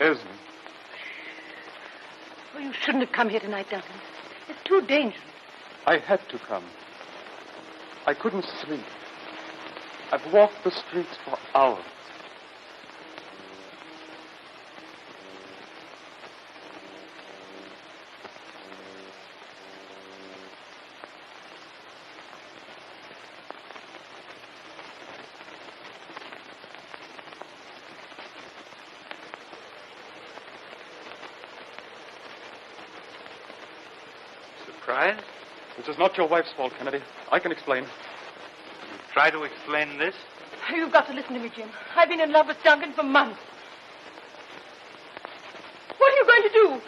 Esme. Oh, you shouldn't have come here tonight, Duncan. It's too dangerous. I had to come. I couldn't sleep. I've walked the streets for hours. Surprised? This is not your wife's fault, Kennedy. I can explain. Try to explain this. You've got to listen to me, Jim. I've been in love with Duncan for months. What are you going to do?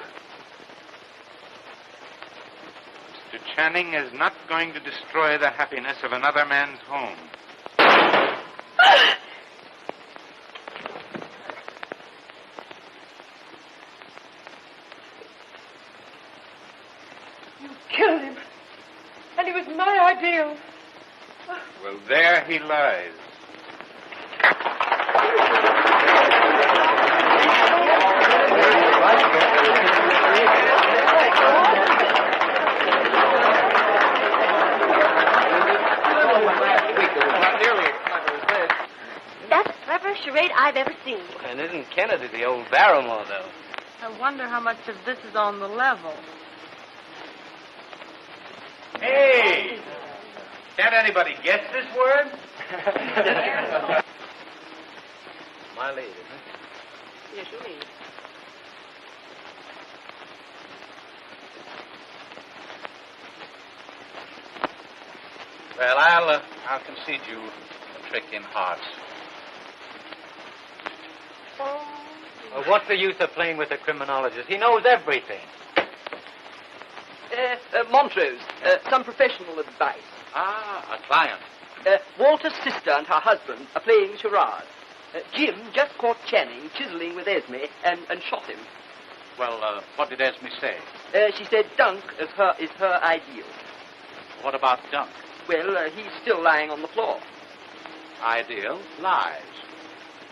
Mr. Channing is not going to destroy the happiness of another man's home. You killed him. And he was my ideal. Well, there he lies. That's the cleverest charade I've ever seen. And isn't Kennedy the old Barrymore, though? I wonder how much of this is on the level. Hey! Can't anybody guess this word? My lady, huh? Yes, you mean. Well, I'll concede you a trick in hearts. Well, what's the use of playing with a criminologist? He knows everything. Montrose, some professional advice. Ah, a client. Walter's sister and her husband are playing charades. Jim just caught Channing chiseling with Esme and shot him. Well, what did Esme say? She said Dunk is her ideal. What about Dunk? Well, he's still lying on the floor. Ideal lies.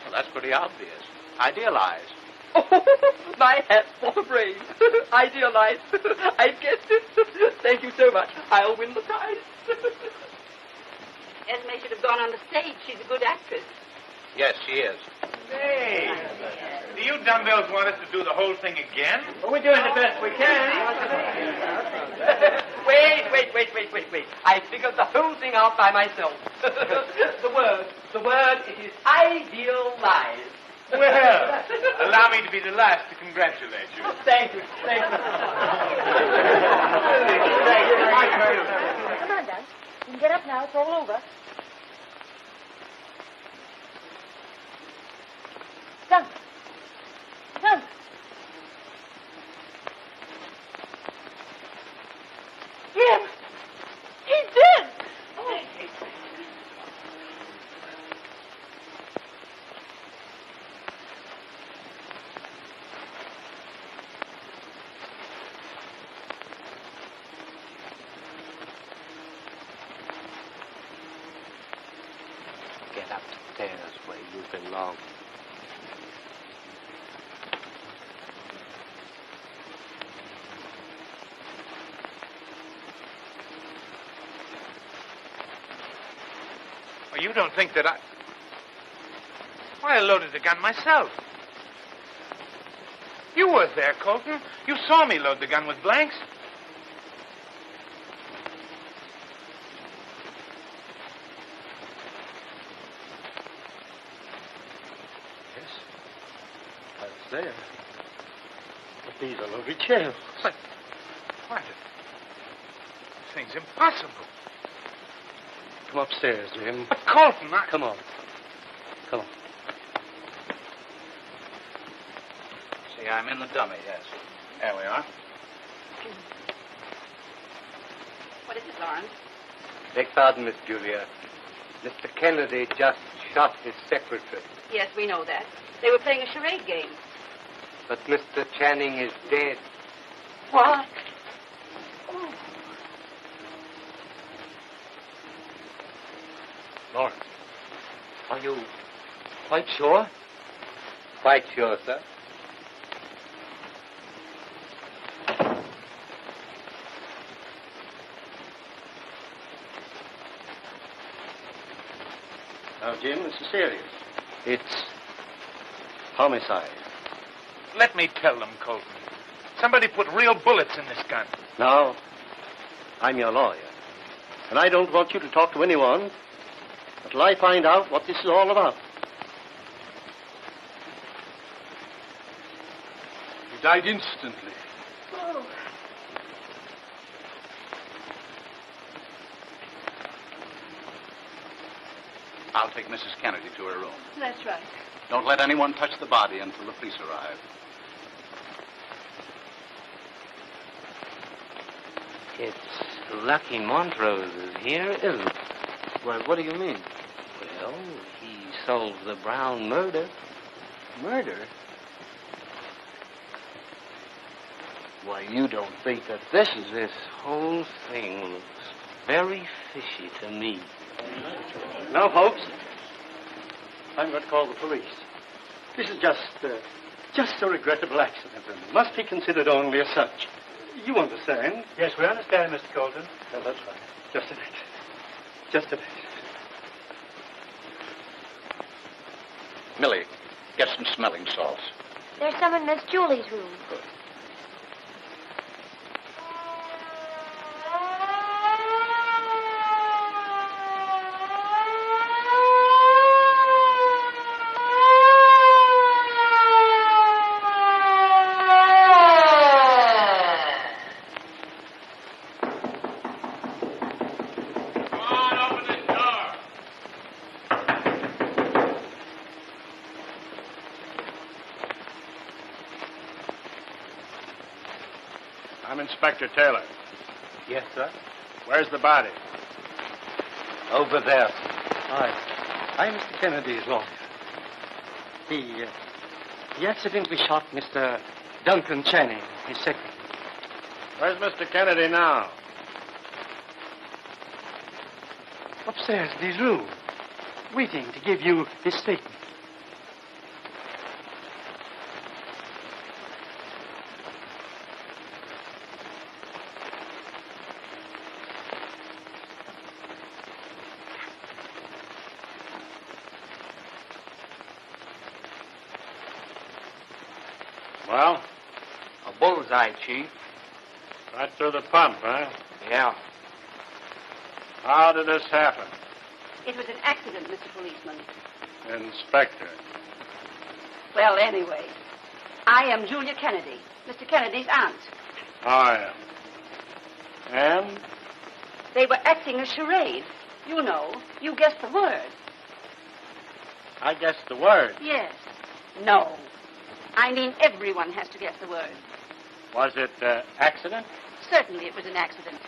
Well, that's pretty obvious. Idealize. Oh, my hat, what a brain. Idealize. I guessed it. Thank you so much. I'll win the prize. Esme should have gone on the stage. She's a good actress. Yes, she is. Hey! Do you dumbbells want us to do the whole thing again? Well, we're doing the best we can. Wait. I figured the whole thing out by myself. the word, it is idealize. Well, allow me to be the last to congratulate you. Thank you. Come on, Dunk. You can get up now. It's all over. Dunk. Jim! He's dead! Oh. Get upstairs where you belong. Well, you don't think that Why, I loaded the gun myself. You were there, Colton. You saw me load the gun with blanks. Yes. I was there. But these are loaded shells. But, why, this thing's impossible. Come upstairs, Jim. But, Colton, Come on. See, I'm in the dummy, yes. There we are. What is it, Lawrence? Beg pardon, Miss Julia. Mr. Kennedy just shot his secretary. Yes, we know that. They were playing a charade game. But Mr. Channing is dead. What? Lawrence, are you quite sure? Quite sure, sir. Now, Jim, this is serious. It's homicide. Let me tell them, Colton. Somebody put real bullets in this gun. Now, I'm your lawyer. And I don't want you to talk to anyone until I find out what this is all about. He died instantly. Oh. I'll take Mrs. Kennedy to her room. That's right. Don't let anyone touch the body until the police arrive. It's lucky Montrose is here, isn't it? Why, what do you mean? Well, he solved the Brown murder. Murder? Why, you don't think that this is... This whole thing looks very fishy to me. Now, folks, I'm going to call the police. This is just a regrettable accident and must be considered only as such. You understand? Yes, we understand, Mr. Colton. Well, that's right. Just a minute. Just a minute. Millie, get some smelling salts. There's some in Miss Julie's room. I'm Inspector Taylor. Yes, sir? Where's the body? Over there. I'm Mr. Kennedy's lawyer. He accidentally shot Mr. Duncan Channing, his secretary. Where's Mr. Kennedy now? Upstairs in his room, waiting to give you his statement. Well, A bullseye, Chief. right through the pump, huh? Yeah. How did this happen? It was an accident, Mr. Policeman. Inspector. Well, anyway, I am Julia Kennedy, Mr. Kennedy's aunt. I am. And? They were acting a charade. You know, you guessed the word. I guessed the word. Yes. No. I mean, everyone has to guess the word. Was it accident? Certainly it was an accident.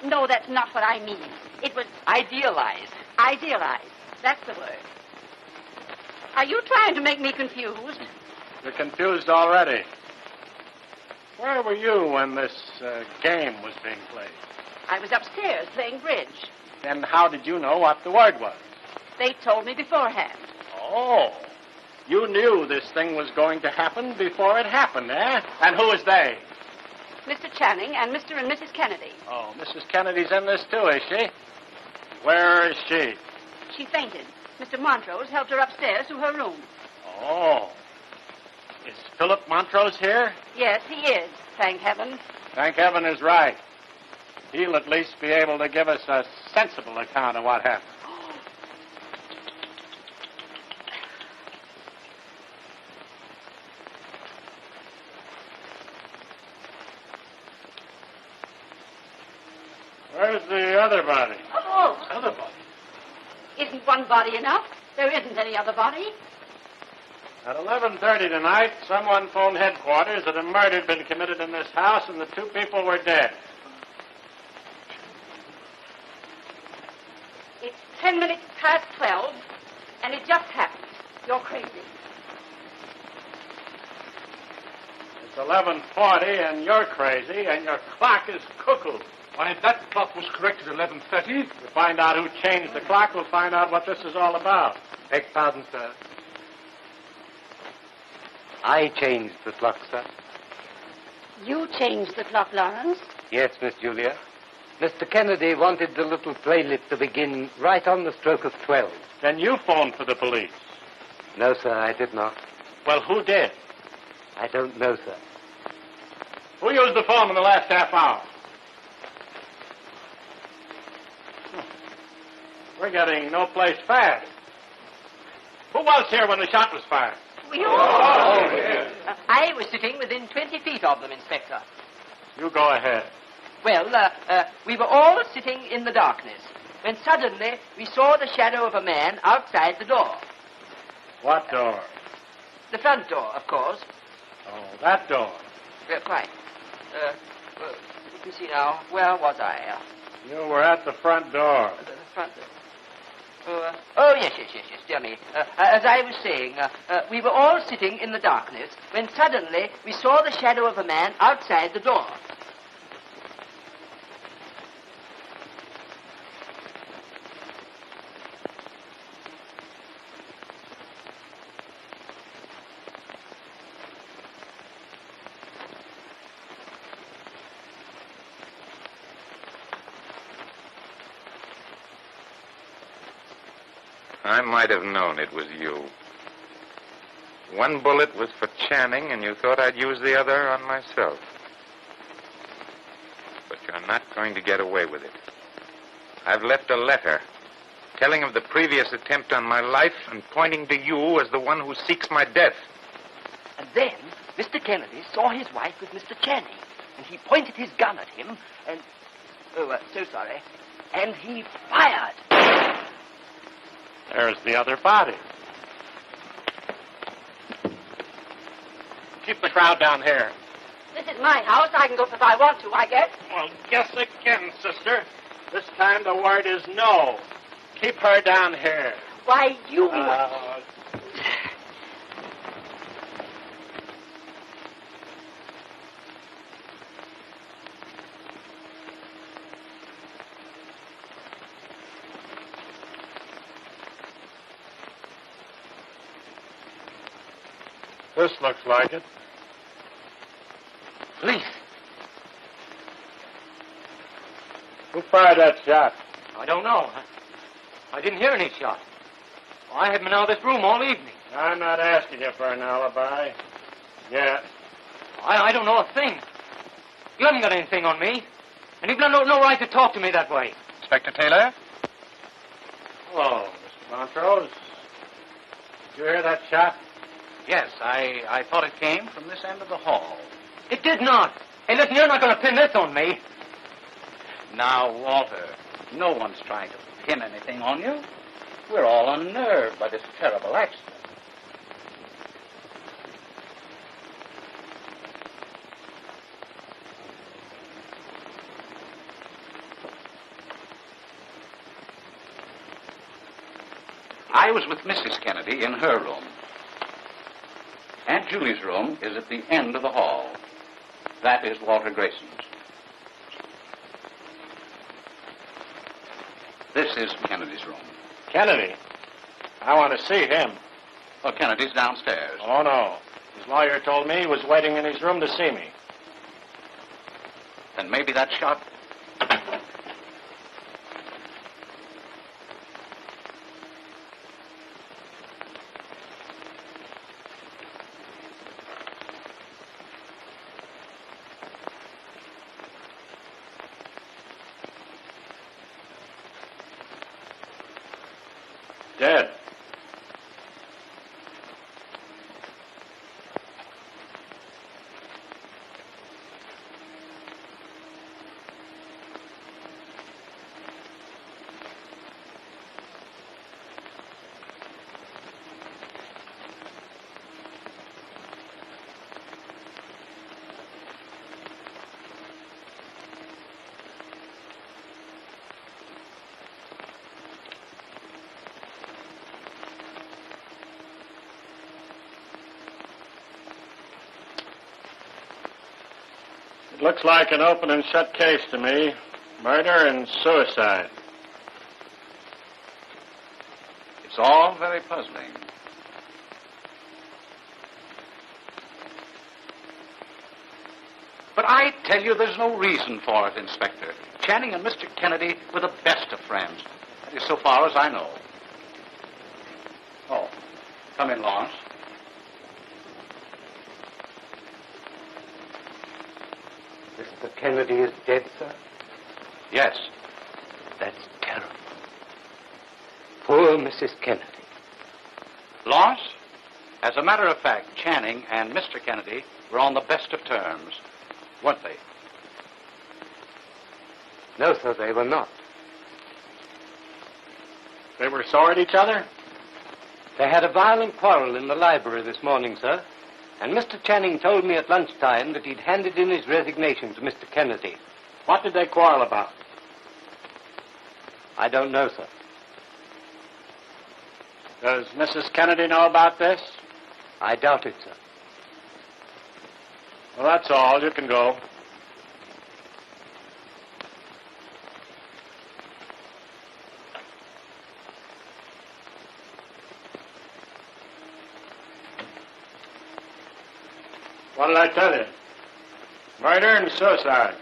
No, that's not what I mean. It was Idealized. idealized. That's the word. Are you trying to make me confused? You're confused already. Where were you when this game was being played? I was upstairs playing bridge. Then how did you know what the word was? They told me beforehand. Oh. You knew this thing was going to happen before it happened, eh? And who is they? Mr. Channing and Mr. and Mrs. Kennedy. Oh, Mrs. Kennedy's in this too, is she? Where is she? She fainted. Mr. Montrose helped her upstairs to her room. Oh. Is Philip Montrose here? Yes, he is, thank heaven. Thank heaven is right. He'll at least be able to give us a sensible account of what happened. Where's the other body? Oh, Other body? isn't one body enough? There isn't any other body. At 11:30 tonight, someone phoned headquarters that a murder had been committed in this house and the two people were dead. It's 10 minutes past 12, and it just happened. You're crazy. It's 11:40 and you're crazy and your clock is cuckoo. Why, that clock was correct at 11:30. To find out who changed the clock, we'll find out what this is all about. Beg pardon, sir. I changed the clock, sir. You changed the clock, Lawrence. Yes, Miss Julia. Mr. Kennedy wanted the little playlist to begin right on the stroke of 12. Then you phoned for the police. No, sir, I did not. Well, who did? I don't know, sir. Who used the phone in the last half hour? We're getting no place fast. Who was here when the shot was fired? I was sitting within 20 feet of them, Inspector. You go ahead. Well, we were all sitting in the darkness when suddenly we saw the shadow of a man outside the door. What door? The front door, of course. Oh, that door. Quite. You can see now. Where was I? You were at the front door. The front door. Yes, dear me. As I was saying, we were all sitting in the darkness when suddenly we saw the shadow of a man outside the door. I might have known it was you. One bullet was for Channing, and you thought I'd use the other on myself. But you're not going to get away with it. I've left a letter telling of the previous attempt on my life and pointing to you as the one who seeks my death. And then Mr. Kennedy saw his wife with Mr. Channing, and he pointed his gun at him, and... so sorry. And he fired. There's the other body. Keep the crowd down here. This is my house. I can go if I want to, I guess. Well, guess again, sister. This time the word is no. Keep her down here. Why, you... This looks like it. Police. Who fired that shot? I don't know. I didn't hear any shot. I haven't been out of this room all evening. I'm not asking you for an alibi. Yeah. I don't know a thing. You haven't got anything on me. And you've no right to talk to me that way. Inspector Taylor? Hello, Mr. Montrose. Did you hear that shot? Yes, I thought it came from this end of the hall. It did not. Hey, listen, you're not going to pin this on me. Now, Walter, no one's trying to pin anything on you. We're all unnerved by this terrible accident. I was with Mrs. Kennedy in her room. Aunt Julie's room is at the end of the hall. That is Walter Grayson's. This is Kennedy's room. Kennedy? I want to see him. Well, Kennedy's downstairs. Oh, no. His lawyer told me he was waiting in his room to see me. Then maybe that shot... Dead. It looks like an open and shut case to me. Murder and suicide. It's all very puzzling. But I tell you, there's no reason for it, Inspector. Channing and Mr. Kennedy were the best of friends. That is so far as I know. Oh, come in, Lawrence. Mr. Kennedy is dead, sir? Yes. That's terrible. Poor Mrs. Kennedy. Lawrence, as a matter of fact, Channing and Mr. Kennedy were on the best of terms, weren't they? No, sir, they were not. They were sore at each other? They had a violent quarrel in the library this morning, sir. And Mr. Channing told me at lunchtime that he'd handed in his resignation to Mr. Kennedy. What did they quarrel about? I don't know, sir. Does Mrs. Kennedy know about this? I doubt it, sir. Well, that's all. You can go. What did I tell you? Murder and suicide.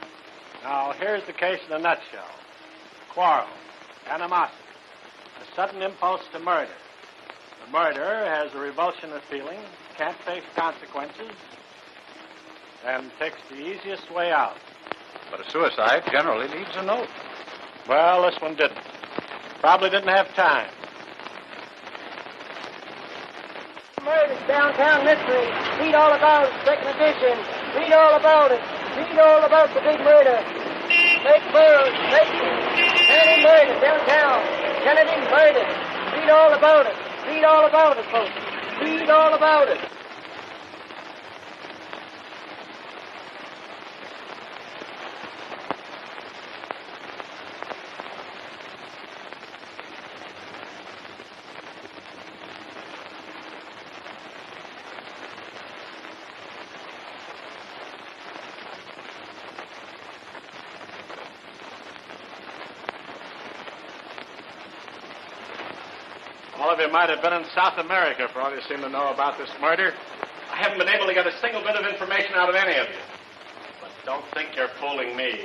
Now, here's the case in a nutshell. Quarrel, animosity, a sudden impulse to murder. The murderer has a revulsion of feeling, can't face consequences, and takes the easiest way out. But a suicide generally leaves a note. Well, this one didn't. Probably didn't have time. Murder, downtown mystery. Read all about it, second edition. Read all about it. Read all about the big murder. Make Burroughs, Kennedy murdered downtown. Kennedy murdered. Read all about it. Read all about it, folks. Read all about it. All of you might have been in South America for all you seem to know about this murder. I haven't been able to get a single bit of information out of any of you. But don't think you're fooling me.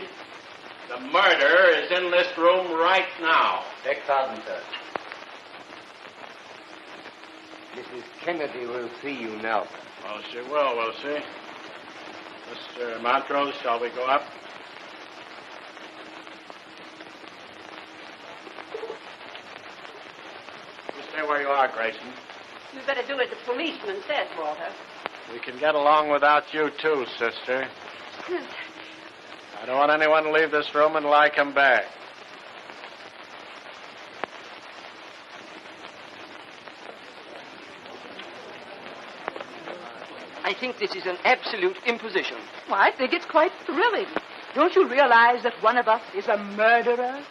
The murderer is in this room right now. Beg pardon, sir. Mrs. Kennedy will see you now. Well, she will she? Mr. Montrose, shall we go up? Stay where you are, Grayson. You better do as the policeman says, Walter. We can get along without you, too, sister. I don't want anyone to leave this room until I come back. I think this is an absolute imposition. Well, I think it's quite thrilling. Don't you realize that one of us is a murderer?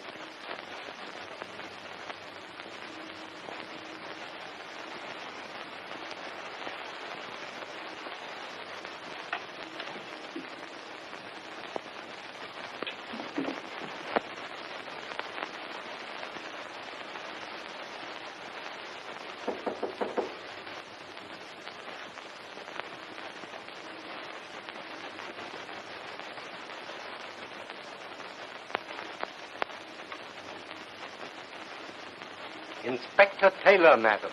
Inspector Taylor, madam.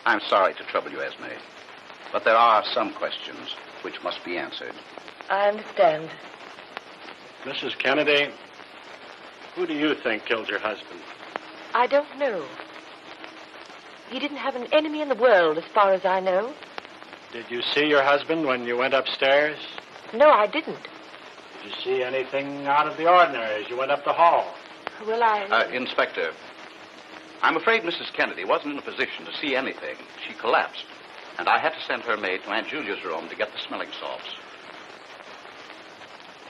I'm sorry to trouble you, Esme, but there are some questions which must be answered. I understand. Mrs. Kennedy, who do you think killed your husband? I don't know. He didn't have an enemy in the world, as far as I know. Did you see your husband when you went upstairs? No, I didn't. Did you see anything out of the ordinary as you went up the hall? Well, Inspector, I'm afraid Mrs. Kennedy wasn't in a position to see anything. She collapsed, and I had to send her maid to Aunt Julia's room to get the smelling salts.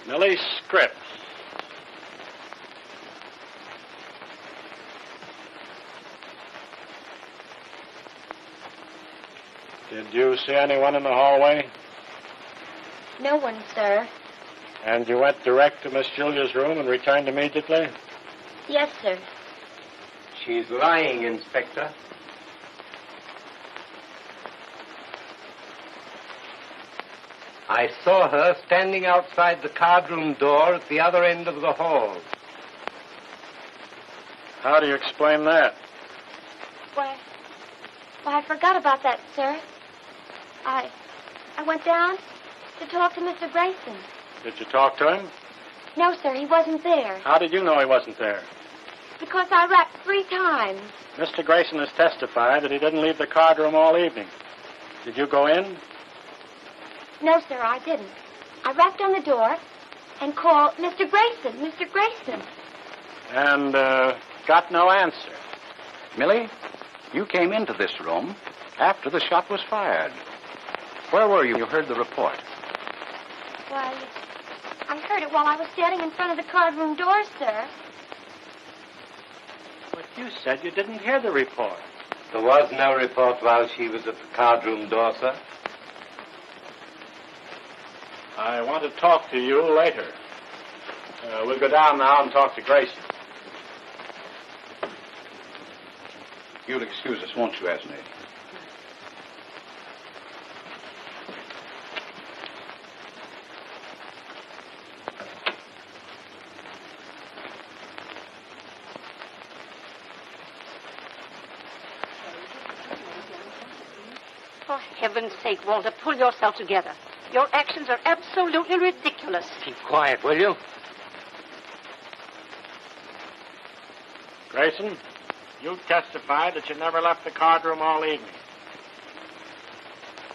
Millie Scripps. Did you see anyone in the hallway? No one, sir. And you went direct to Miss Julia's room and returned immediately? Yes, sir. She's lying, Inspector. I saw her standing outside the cardroom door at the other end of the hall. How do you explain that? Why, I forgot about that, sir. I went down to talk to Mr. Grayson. Did you talk to him? No, sir, he wasn't there. How did you know he wasn't there? Because I rapped 3 times. Mr. Grayson has testified that he didn't leave the card room all evening. Did you go in? No, sir, I didn't. I rapped on the door and called Mr. Grayson, Mr. Grayson. And got no answer. Millie, you came into this room after the shot was fired. Where were you? You heard the report. Why, I heard it while I was standing in front of the card room door, sir. But you said you didn't hear the report. There was no report while she was at the cardroom door, sir. I want to talk to you later. We'll go down now and talk to Grayson. You'll excuse us, won't you, Esme? For heaven's sake, Walter, pull yourself together. Your actions are absolutely ridiculous. Keep quiet, will you? Grayson, you testified that you never left the card room all evening.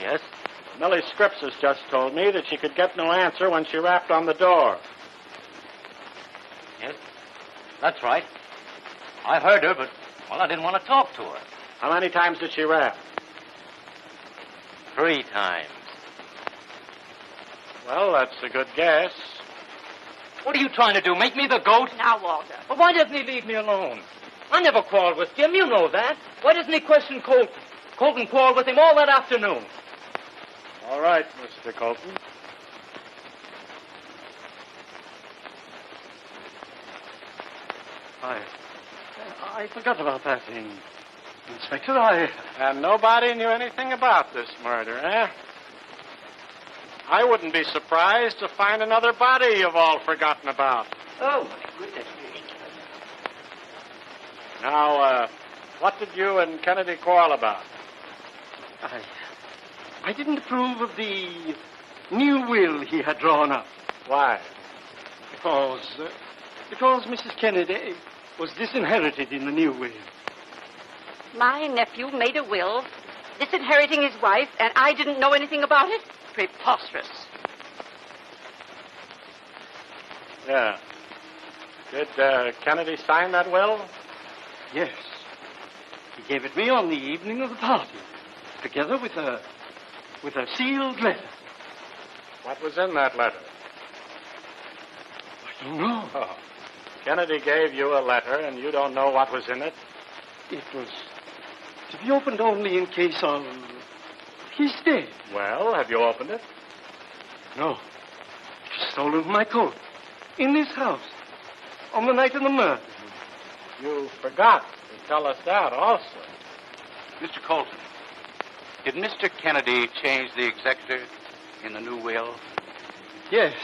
Yes? Millie Scripps has just told me that she could get no answer when she rapped on the door. Yes? That's right. I heard her, but, well, I didn't want to talk to her. How many times did she rap? 3 times. Well, that's a good guess. What are you trying to do, make me the goat? Now, Walter. Well, why doesn't he leave me alone? I never quarreled with Jim, you know that. Why doesn't he question Colton? Colton quarreled with him all that afternoon. All right, Mr. Colton. I forgot about that, Inspector. And nobody knew anything about this murder, eh? I wouldn't be surprised to find another body you've all forgotten about. Oh, my goodness me. Now, what did you and Kennedy quarrel about? I didn't approve of the new will he had drawn up. Why? Because Mrs. Kennedy was disinherited in the new will. My nephew made a will, disinheriting his wife, and I didn't know anything about it? Preposterous. Yeah. Did Kennedy sign that will? Yes. He gave it me on the evening of the party, together with a sealed letter. What was in that letter? I don't know. Oh. Kennedy gave you a letter, and you don't know what was in it? It was to be opened only in case of his death. Well, have you opened it? No. It was stolen from my coat. In this house. On the night of the murder. You forgot to tell us that also. Mr. Colton, did Mr. Kennedy change the executor in the new will? Yes.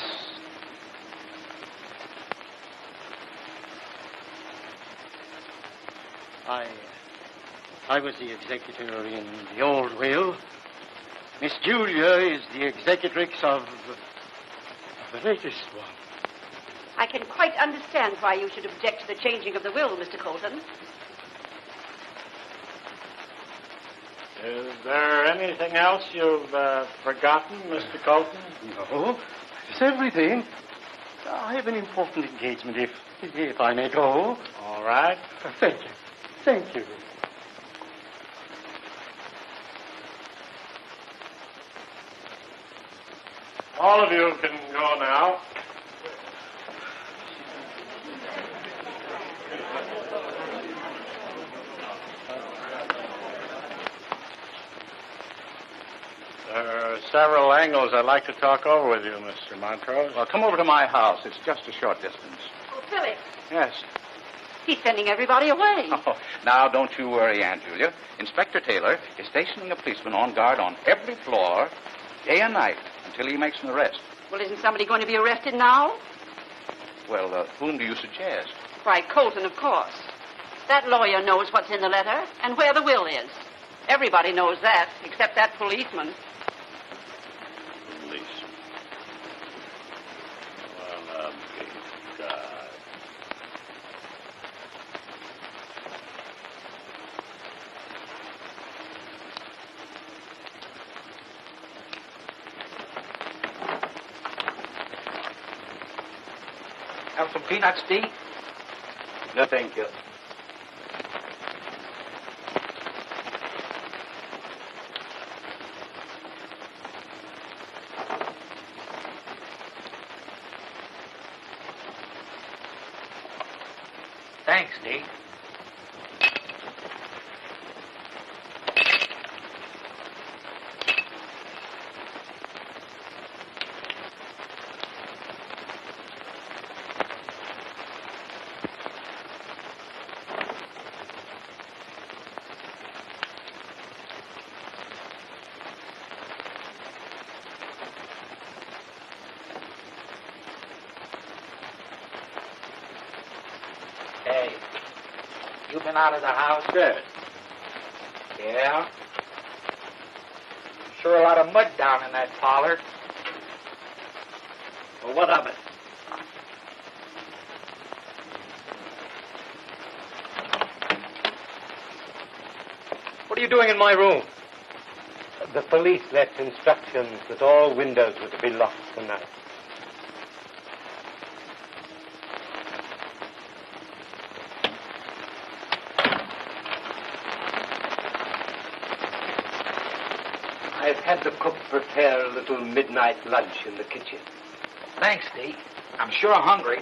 I was the executor in the old will. Miss Julia is the executrix of the latest one. I can quite understand why you should object to the changing of the will, Mr. Colton. Is there anything else you've forgotten, Mr. Colton? No, it's everything. I have an important engagement, if I may go. All right. Thank you. Thank you. All of you can go now. There are several angles I'd like to talk over with you, Mr. Montrose. Well, come over to my house. It's just a short distance. Oh, Philip. Yes. He's sending everybody away. Oh, now, don't you worry, Aunt Julia. Inspector Taylor is stationing a policeman on guard on every floor, day and night, until he makes an arrest. Well, isn't somebody going to be arrested now? Well, whom do you suggest? Why, Colton, of course. That lawyer knows what's in the letter and where the will is. Everybody knows that, except that policeman. Policeman. Well, big God. Have some peanuts, Dee? No, thank you. Thanks, Dee. Hey, you been out of the house? Yes. Yeah? Sure a lot of mud down in that parlor. Well, what of it? What are you doing in my room? The police left instructions that all windows were to be locked tonight. I've had the cook prepare a little midnight lunch in the kitchen. Thanks, Dee. I'm sure hungry.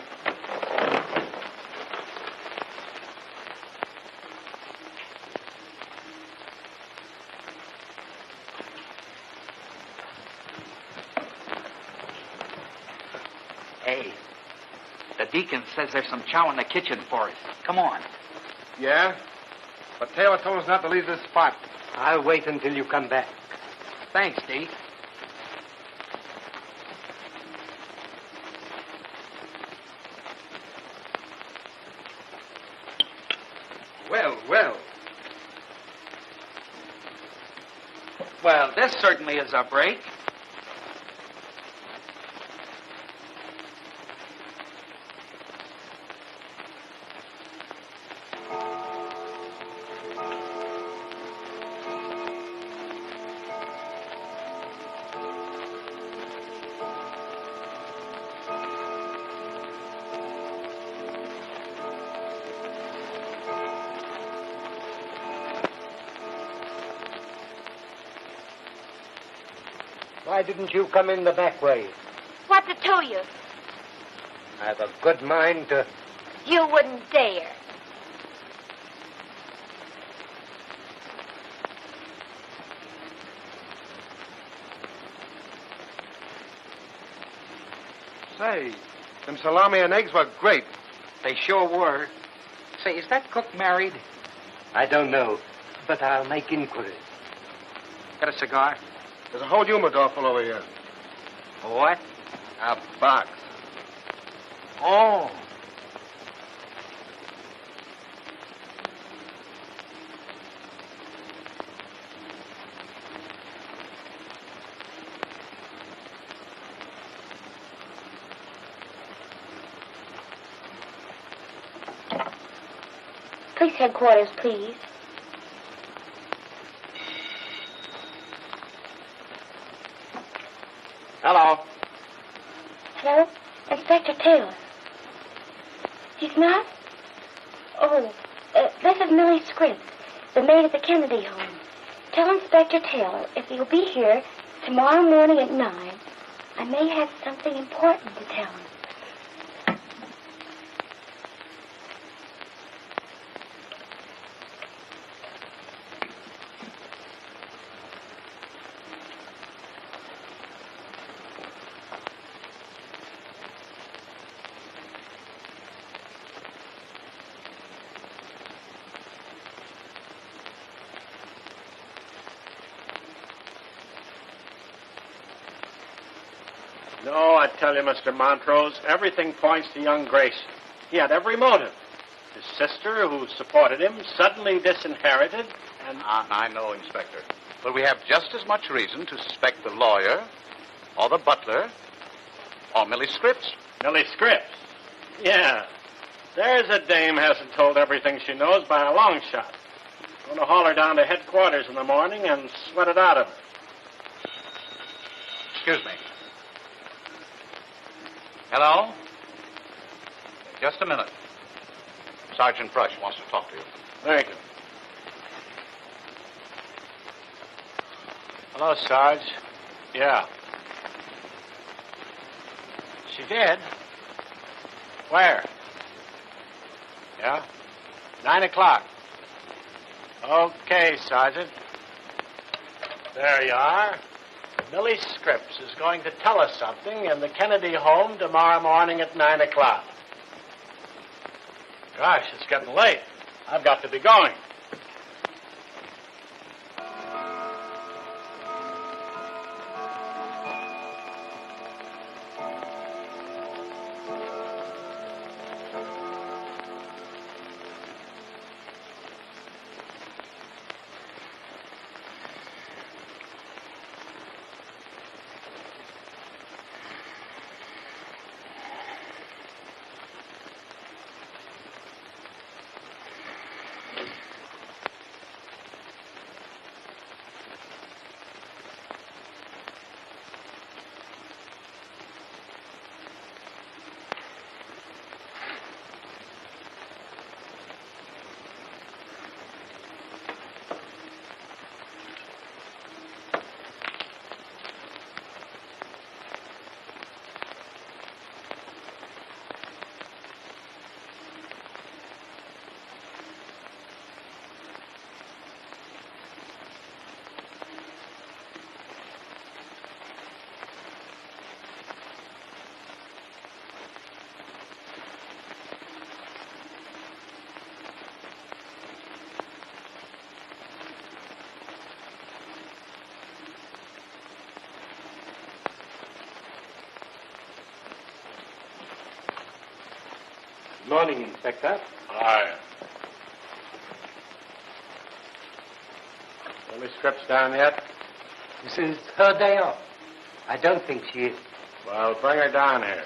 Hey, the deacon says there's some chow in the kitchen for us. Come on. Yeah? But Taylor told us not to leave this spot. I'll wait until you come back. Thanks, Dee. Well, well. Well, this certainly is a break. Why didn't you come in the back way? What to tell you? I've a good mind to... You wouldn't dare. Say, them salami and eggs were great. They sure were. Say, is that cook married? I don't know, but I'll make inquiries. Got a cigar? There's a whole humidor full over here. What? A box. Oh. Police headquarters, please. Hello. Hello? Inspector Taylor. He's not? Oh, this is Millie Scripps, the maid at the Kennedy home. Tell Inspector Taylor if he'll be here tomorrow morning at 9, I may have something important to tell him. No, I tell you, Mr. Montrose, everything points to young Grayson. He had every motive. His sister, who supported him, suddenly disinherited, and... I know, Inspector. But we have just as much reason to suspect the lawyer, or the butler, or Millie Scripps. Millie Scripps? Yeah. There's a dame hasn't told everything she knows by a long shot. Going to haul her down to headquarters in the morning and sweat it out of her. Excuse me. Hello? Just a minute. Sergeant Brush wants to talk to you. Thank you. Hello, Sarge. Yeah. She did? Where? Yeah? 9 o'clock. Okay, Sergeant. There you are. Millie Scripps is going to tell us something in the Kennedy home tomorrow morning at 9 o'clock. Gosh, it's getting late. I've got to be going. Morning, Inspector. Hi. Millie Scripps down yet? This is her day off. I don't think she is. Well, bring her down here.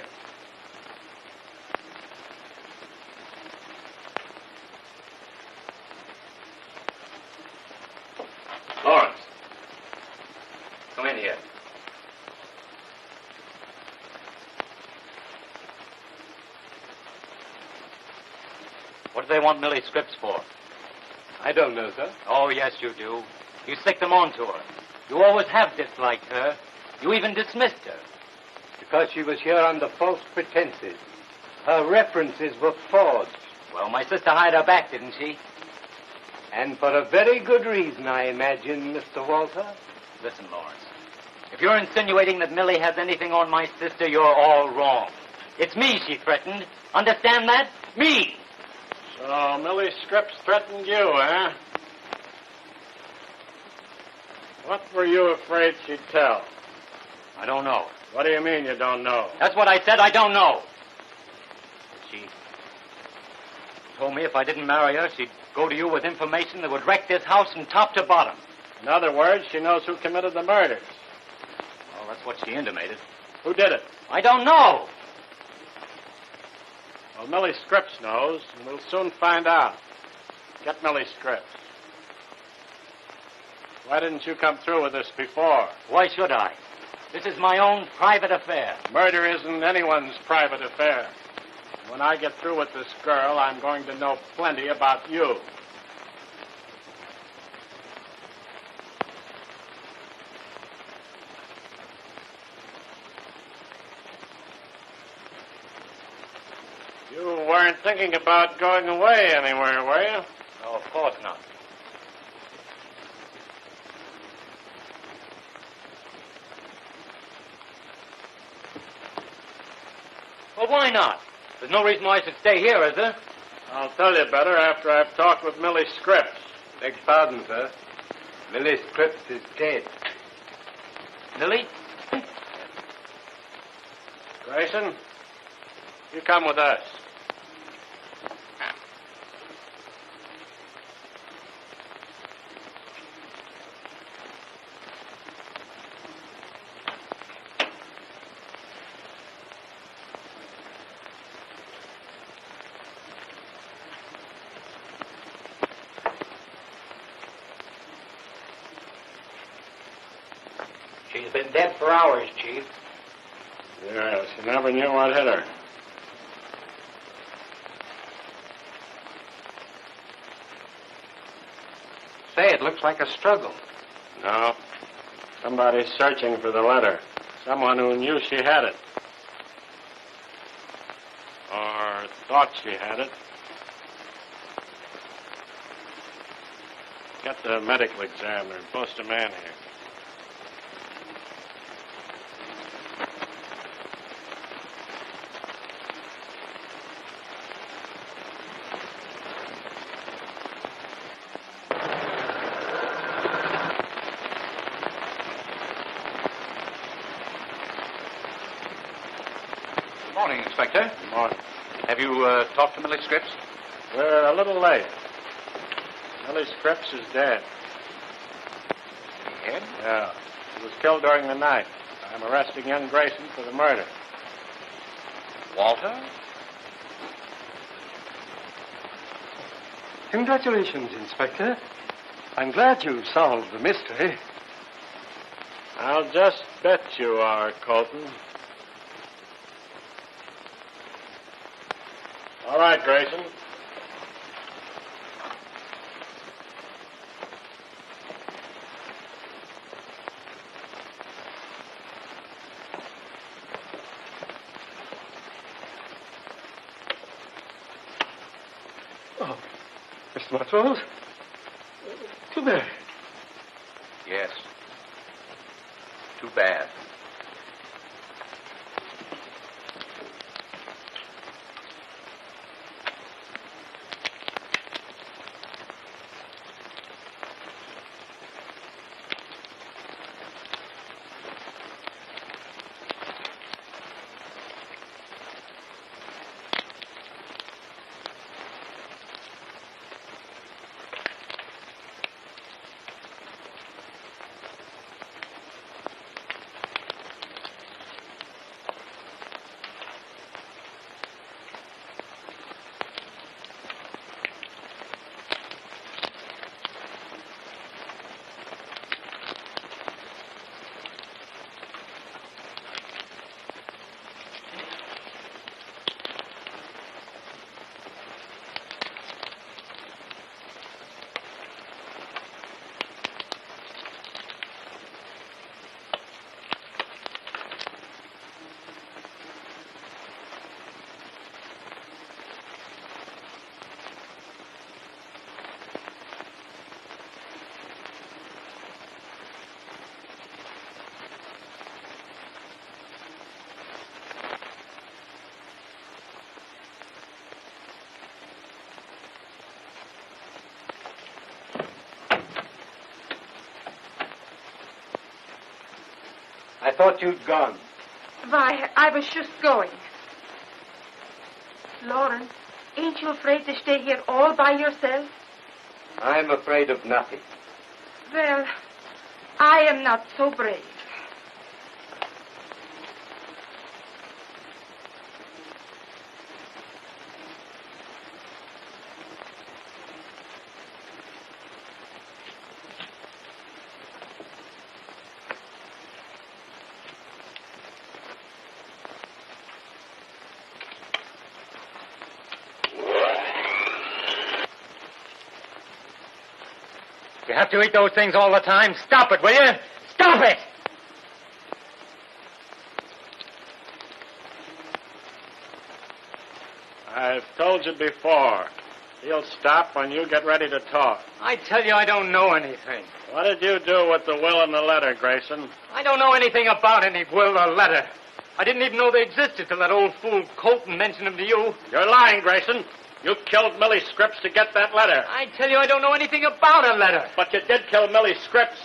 Lawrence. Come in here. What do they want Millie Scripps for? I don't know, sir. Oh, yes, you do. You stick them on to her. You always have disliked her. You even dismissed her. Because she was here under false pretenses. Her references were forged. Well, my sister hired her back, didn't she? And for a very good reason, I imagine, Mr. Walter. Listen, Lawrence. If you're insinuating that Millie has anything on my sister, you're all wrong. It's me she threatened. Understand that? Me! So Millie Scripps threatened you, huh? What were you afraid she'd tell? I don't know. What do you mean you don't know? That's what I said. I don't know. She told me if I didn't marry her, she'd go to you with information that would wreck this house from top to bottom. In other words, she knows who committed the murders. Well, that's what she intimated. Who did it? I don't know. Well, Millie Scripps knows, and we'll soon find out. Get Millie Scripps. Why didn't you come through with this before? Why should I? This is my own private affair. Murder isn't anyone's private affair. When I get through with this girl, I'm going to know plenty about you. You weren't thinking about going away anywhere, were you? No, of course not. Well, why not? There's no reason why I should stay here, is there? I'll tell you better after I've talked with Millie Scripps. Beg pardon, sir. Millie Scripps is dead. Millie? Grayson, you come with us. She's been dead for hours, Chief. Yes, you never knew what hit her. Say, it looks like a struggle. No. Somebody's searching for the letter. Someone who knew she had it. Or thought she had it. Get the medical examiner and post a man here. Morning, Inspector. Good morning. Have you talked to Millie Scripps? We're a little late. Millie Scripps is dead. Dead? Yeah. She was killed during the night. I'm arresting young Grayson for the murder. Walter? Congratulations, Inspector. I'm glad you solved the mystery. I'll just bet you are, Colton. All right, Grayson. Oh, Mr. Montrose. Too bad. Yes. Too bad. I thought you'd gone. Why, I was just going. Lawrence, ain't you afraid to stay here all by yourself? I'm afraid of nothing. Well, I am not so brave. You have to eat those things all the time. Stop it, will you? Stop it! I've told you before. He'll stop when you get ready to talk. I tell you, I don't know anything. What did you do with the will and the letter, Grayson? I don't know anything about any will or letter. I didn't even know they existed till that old fool Colton mentioned them to you. You're lying, Grayson. You killed Millie Scripps to get that letter. I tell you, I don't know anything about a letter. But you did kill Millie Scripps.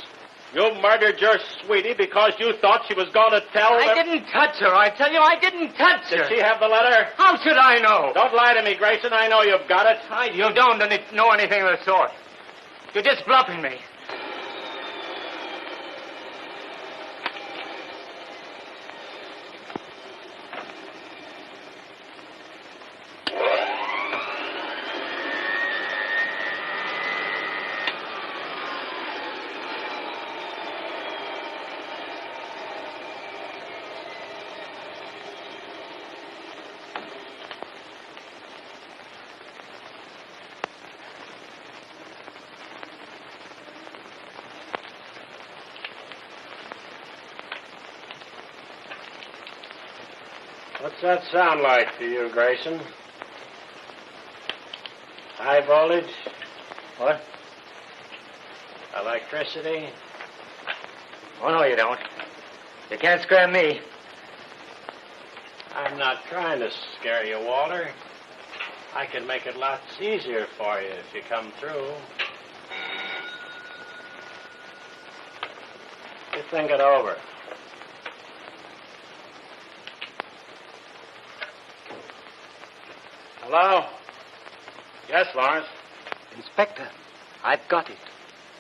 You murdered your sweetie because you thought she was going to tell... I didn't touch her. I tell you, I didn't touch her. Did she have the letter? How should I know? Don't lie to me, Grayson. I know you've got it. You don't know anything of the sort. You're just bluffing me. What's that sound like to you, Grayson? High voltage? What? Electricity? Oh, no, you don't. You can't scare me. I'm not trying to scare you, Walter. I can make it lots easier for you if you come through. You think it over. Hello? Yes, Lawrence. Inspector, I've got it.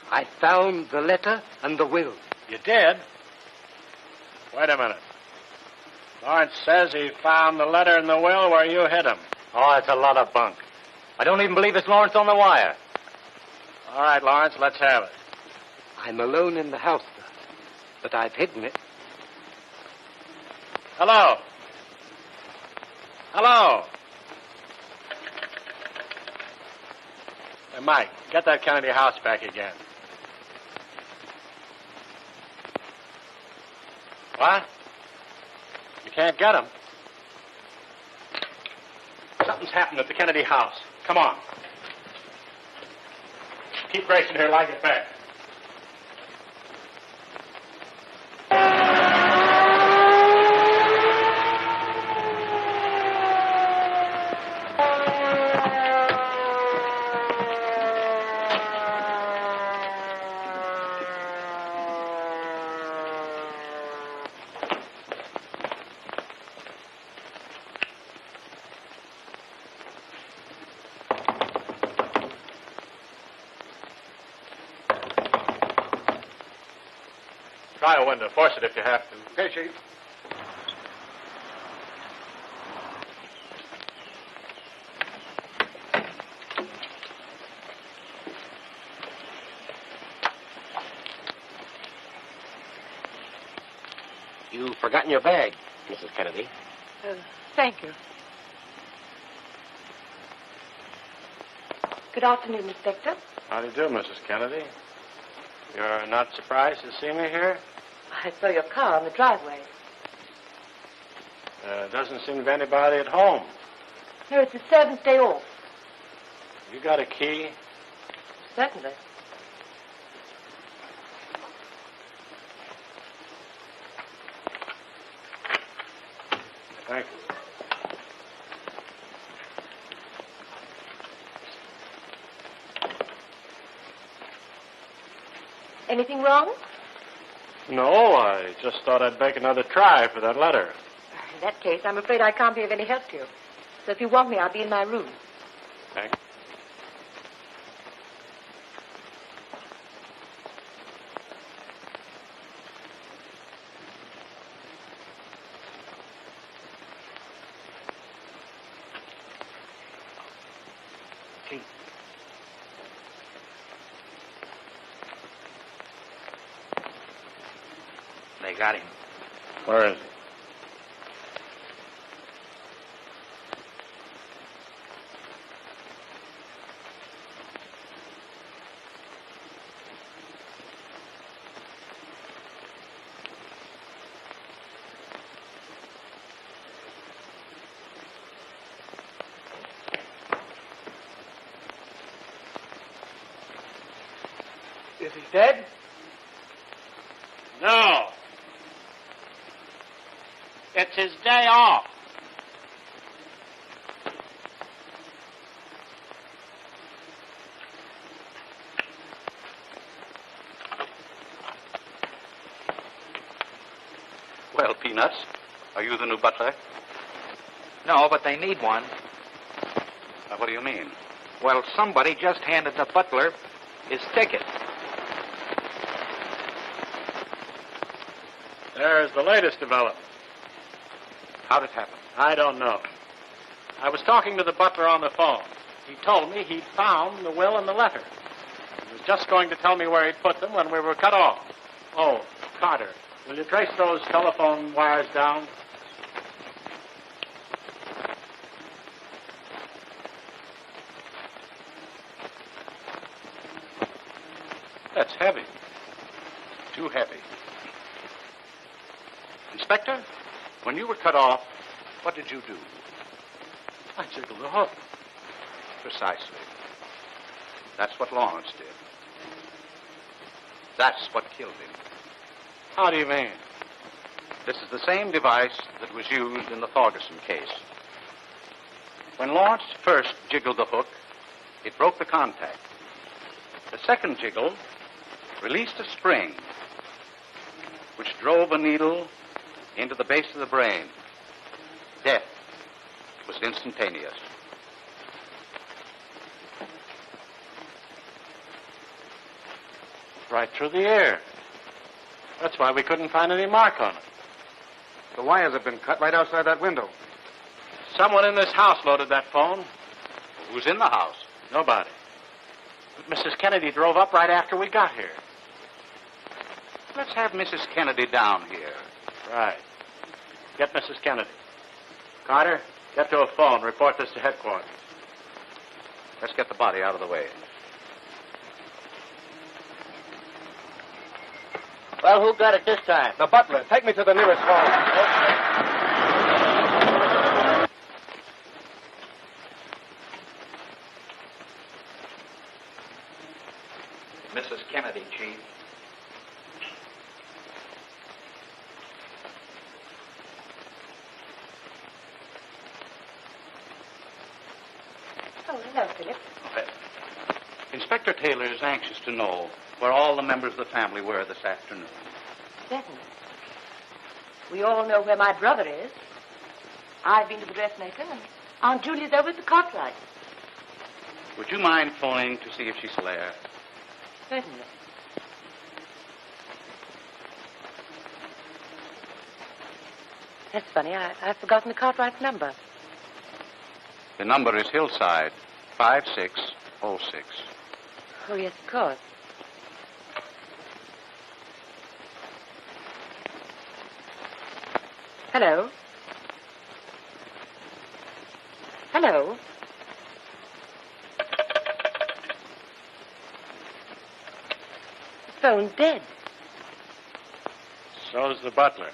I found the letter and the will. You did? Wait a minute. Lawrence says he found the letter and the will where you hid him. Oh, it's a lot of bunk. I don't even believe it's Lawrence on the wire. All right, Lawrence, let's have it. I'm alone in the house, sir, but I've hidden it. Hello? Hello? Hey, Mike, get that Kennedy house back again. What? You can't get him. Something's happened at the Kennedy house. Come on. Keep Grayson here till I get back. Try a window. Force it if you have to. Okay, Chief. You've forgotten your bag, Mrs. Kennedy. Thank you. Good afternoon, Inspector. How do you do, Mrs. Kennedy? You're not surprised to see me here? I saw your car on the driveway. Doesn't seem to be anybody at home. No, it's the servant's day off. You got a key? Certainly. Thank you. Anything wrong? No, I just thought I'd make another try for that letter. In that case, I'm afraid I can't be of any help to you. So if you want me, I'll be in my room. Thanks. They got him. Where is he? Is he dead? No. It's his day off. Well, Peanuts, are you the new butler? No, but they need one. What do you mean? Well, somebody just handed the butler his ticket. There's the latest development. How'd it happen? I don't know. I was talking to the butler on the phone. He told me he'd found the will and the letter. He was just going to tell me where he'd put them when we were cut off. Oh, Carter, will you trace those telephone wires down? That's heavy. Too heavy. Inspector, when you were cut off, what did you do? I jiggled the hook. Precisely. That's what Lawrence did. That's what killed him. How do you mean? This is the same device that was used in the Ferguson case. When Lawrence first jiggled the hook, it broke the contact. The second jiggle released a spring, which drove a needle into the base of the brain. Death was instantaneous. Right through the air. That's why we couldn't find any mark on it. The wires have been cut right outside that window. Someone in this house loaded that phone. Who's in the house? Nobody. But Mrs. Kennedy drove up right after we got here. Let's have Mrs. Kennedy down here. Right. Get Mrs. Kennedy. Carter, get to a phone. Report this to headquarters. Let's get the body out of the way. Well, who got it this time? The butler. Take me to the nearest phone. Mrs. Kennedy, Chief. Oh, hello, Philip. Inspector Taylor is anxious to know where all the members of the family were this afternoon. Certainly. We all know where my brother is. I've been to the dressmaker, and Aunt Julia's over at the Cartwright. Would you mind phoning to see if she's there? Certainly. That's funny. I've forgotten the Cartwright's number. The number is Hillside 5606. Oh, yes, of course. Hello? Hello? The phone's dead. So's the butler.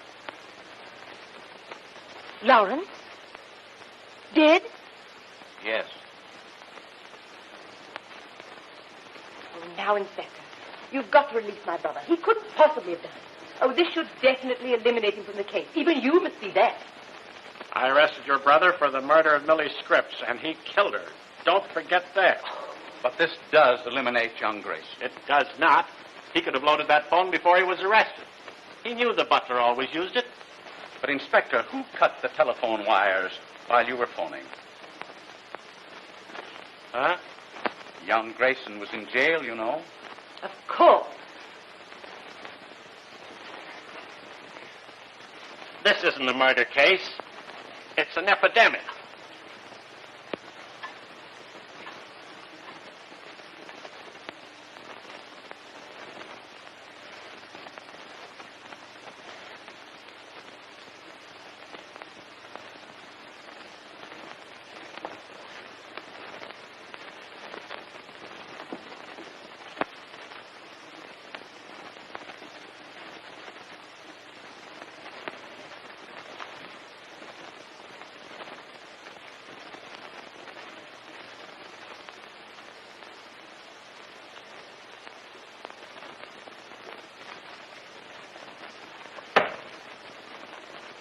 Lawrence? Dead? Yes. Oh, now, Inspector, you've got to release my brother. He couldn't possibly have done it. Oh, this should definitely eliminate him from the case. Even you must see that. I arrested your brother for the murder of Millie Scripps, and he killed her. Don't forget that. But this does eliminate young Grace. It does not. He could have loaded that phone before he was arrested. He knew the butler always used it. But, Inspector, who cut the telephone wires while you were phoning? Huh? Young Grayson was in jail, you know. Of course. This isn't a murder case. It's an epidemic.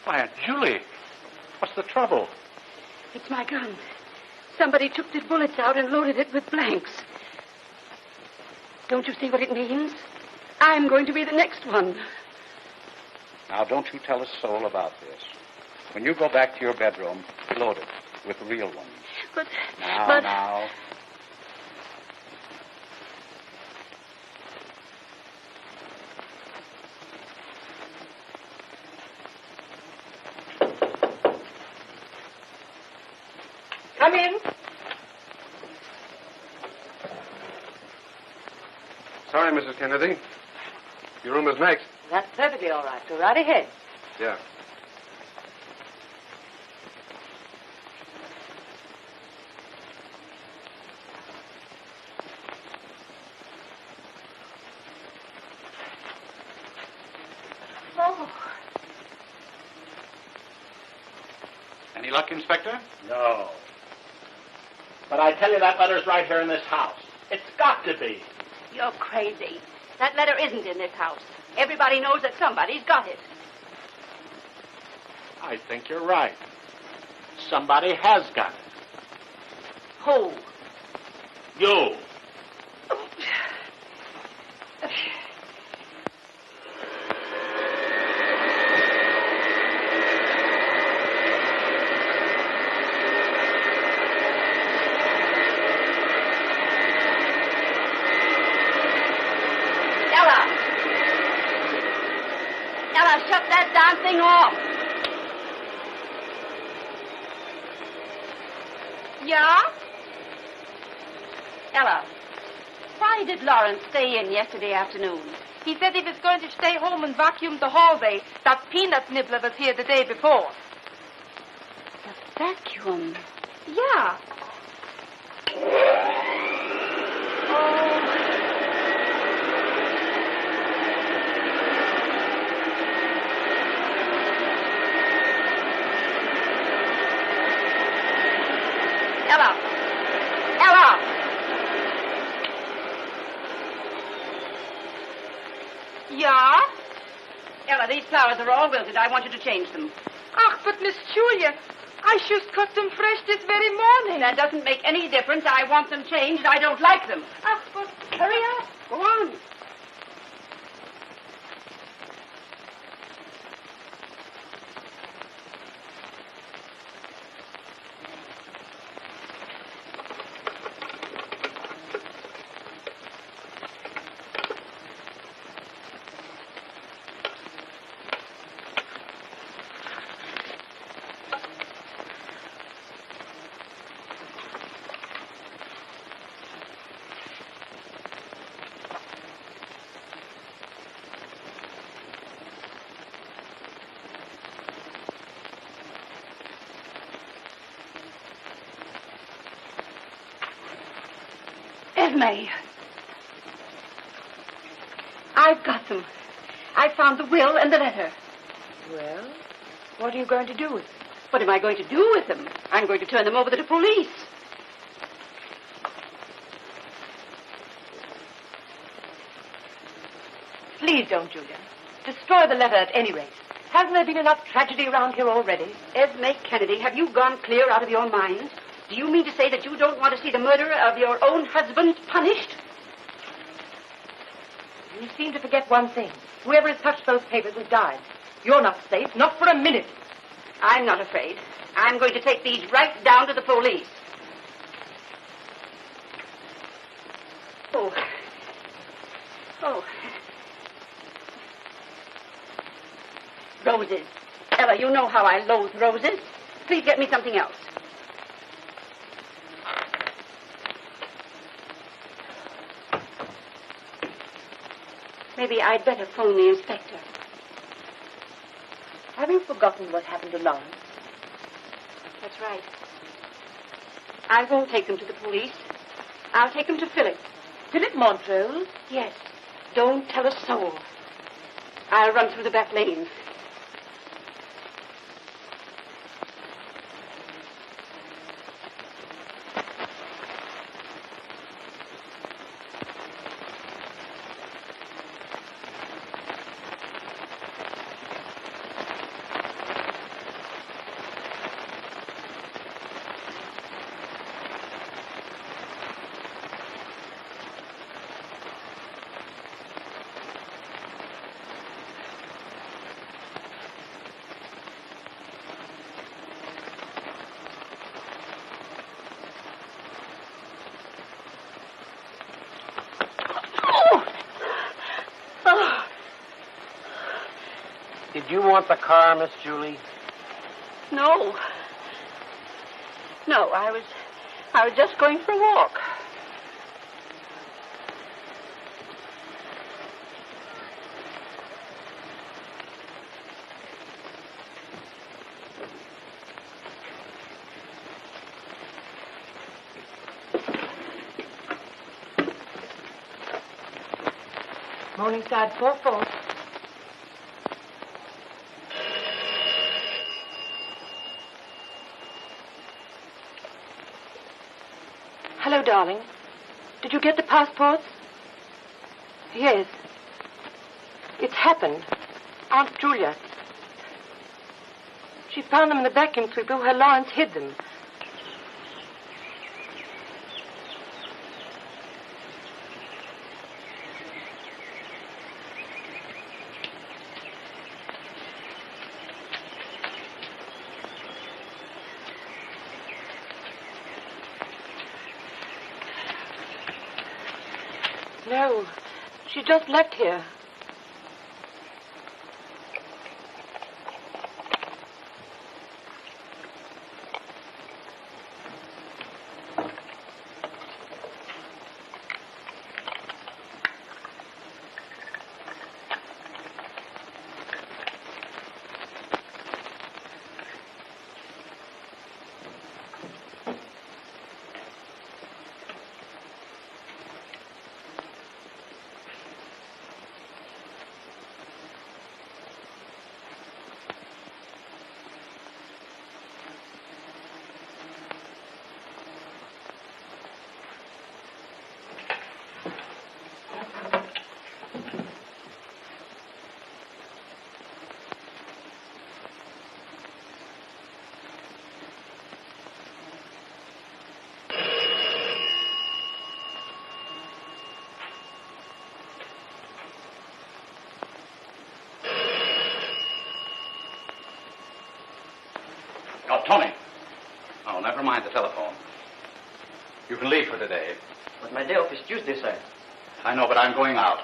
Why, Aunt Julie, what's the trouble? It's my gun. Somebody took the bullets out and loaded it with blanks. Don't you see what it means? I'm going to be the next one. Now, don't you tell a soul about this. When you go back to your bedroom, load it with real ones. But... Now. Come in. Sorry, Mrs. Kennedy. Your room is next. That's perfectly all right. Go right ahead. Yeah. Oh. Any luck, Inspector? No. But I tell you, that letter's right here in this house. It's got to be. You're crazy. That letter isn't in this house. Everybody knows that somebody's got it. I think you're right. Somebody has got it. Who? You. Ella, shut that darn thing off. Yeah? Ella, why did Lawrence stay in yesterday afternoon? He said he was going to stay home and vacuum the hallway. That peanut nibbler was here the day before. The vacuum? Yeah. Ella! Yeah? Ella, these flowers are all wilted. I want you to change them. Ach, but Miss Julia, I just cut them fresh this very morning. That doesn't make any difference. I want them changed. I don't like them. Ach, but hurry up. Go on. Esme. I've got them. I found the will and the letter. Well, what are you going to do with them? What am I going to do with them? I'm going to turn them over to the police. Please don't, Julia. Destroy the letter at any rate. Hasn't there been enough tragedy around here already? Esme Kennedy, have you gone clear out of your mind? Do you mean to say that you don't want to see the murderer of your own husband punished? You seem to forget one thing. Whoever has touched those papers has died. You're not safe, not for a minute. I'm not afraid. I'm going to take these right down to the police. Oh. Roses. Ella, you know how I loathe roses. Please get me something else. Maybe I'd better phone the inspector. Have you forgotten what happened to Lawrence? That's right. I won't take them to the police. I'll take them to Philip. Philip Montrose? Yes. Don't tell a soul. I'll run through the back lane. Did you want the car, Miss Julie? No. No, I was just going for a walk. Morningside 4-4. Hello, darling. Did you get the passports? Yes. It's happened. Aunt Julia. She found them in the vacuum sweeper where Lawrence hid them. No, she just left here. Oh, Tony. Oh, never mind the telephone. You can leave for today. But my day off is Tuesday, sir. I know, but I'm going out.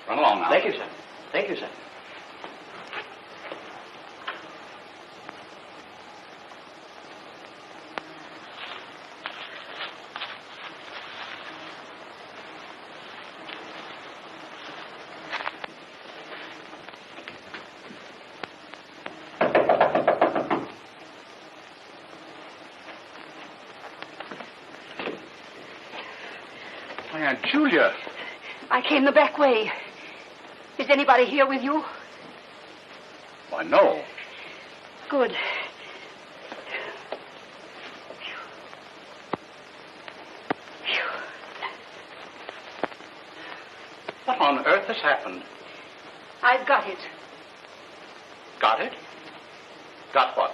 Run along now. Thank you, sir. Thank you, sir. My Aunt Julia. I came the back way. Is anybody here with you? Why, no. Good. What on earth has happened? I've got it. Got it? Got what?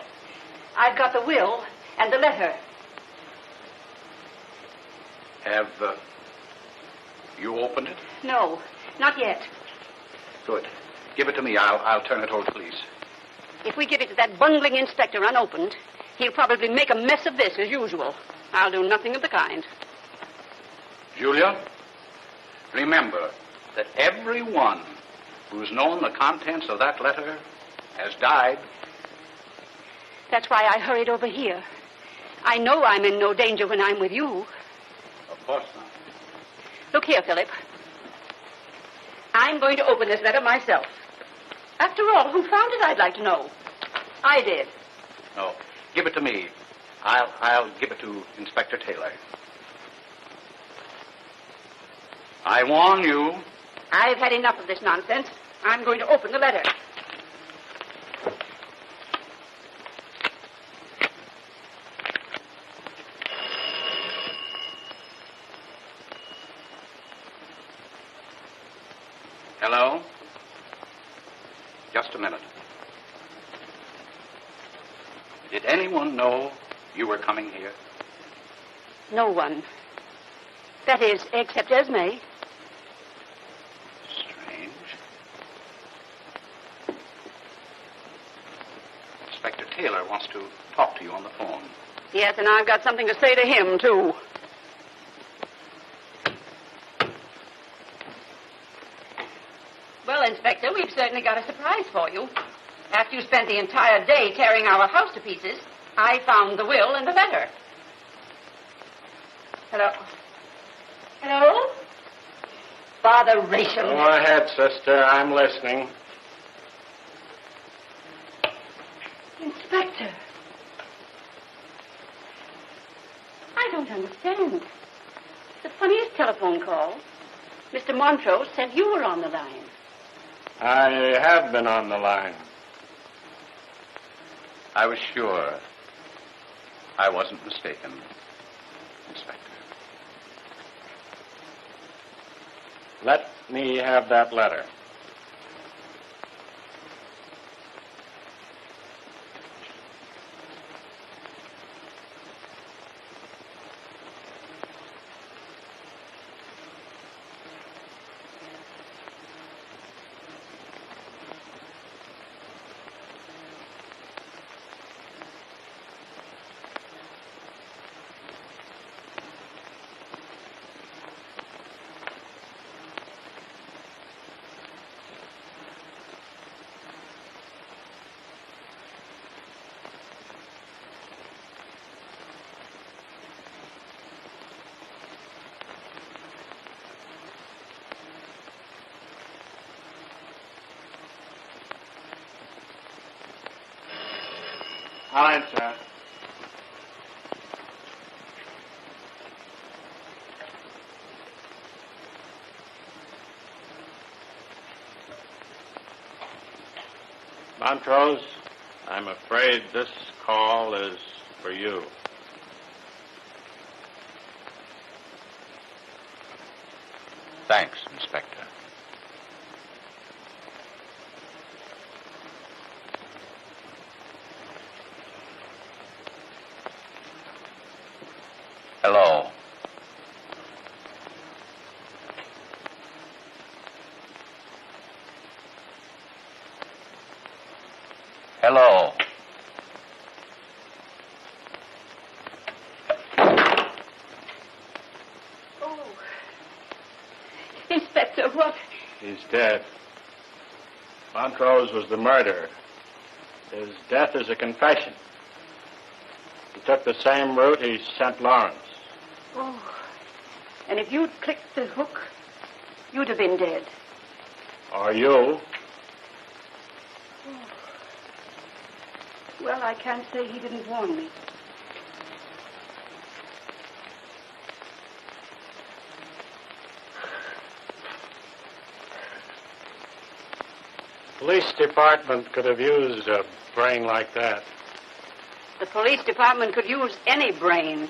I've got the will and the letter. Have you opened it? No, not yet. Good. Give it to me. I'll turn it over to police. If we give it to that bungling inspector unopened, he'll probably make a mess of this as usual. I'll do nothing of the kind. Julia, remember that everyone who's known the contents of that letter has died. That's why I hurried over here. I know I'm in no danger when I'm with you. Of course not. Look here, Philip. I'm going to open this letter myself. After all, who found it, I'd like to know. I did. No, give it to me. I'll give it to Inspector Taylor. I warn you. I've had enough of this nonsense. I'm going to open the letter. Hello? Just a minute. Did anyone know you were coming here? No one. That is, except Esme. Strange. Inspector Taylor wants to talk to you on the phone. Yes, and I've got something to say to him, too. Well, Inspector, we've certainly got a surprise for you. After you spent the entire day tearing our house to pieces, I found the will and the letter. Hello? Hello? Botheration. Go ahead, sister. I'm listening. Inspector. I don't understand. It's the funniest telephone call. Mr. Montrose said you were on the line. I have been on the line. I was sure I wasn't mistaken, Inspector. Let me have that letter. I'll answer. Montrose, I'm afraid this call is for you. Thanks, Inspector. Hello. Hello. Oh. Inspector, what? He's dead. Montrose was the murderer. His death is a confession. He took the same route he sent Lawrence. Oh. And if you'd clicked the hook, you'd have been dead. Or you. Oh. Well, I can't say he didn't warn me. Police department could have used a brain like that. The police department could use any brain.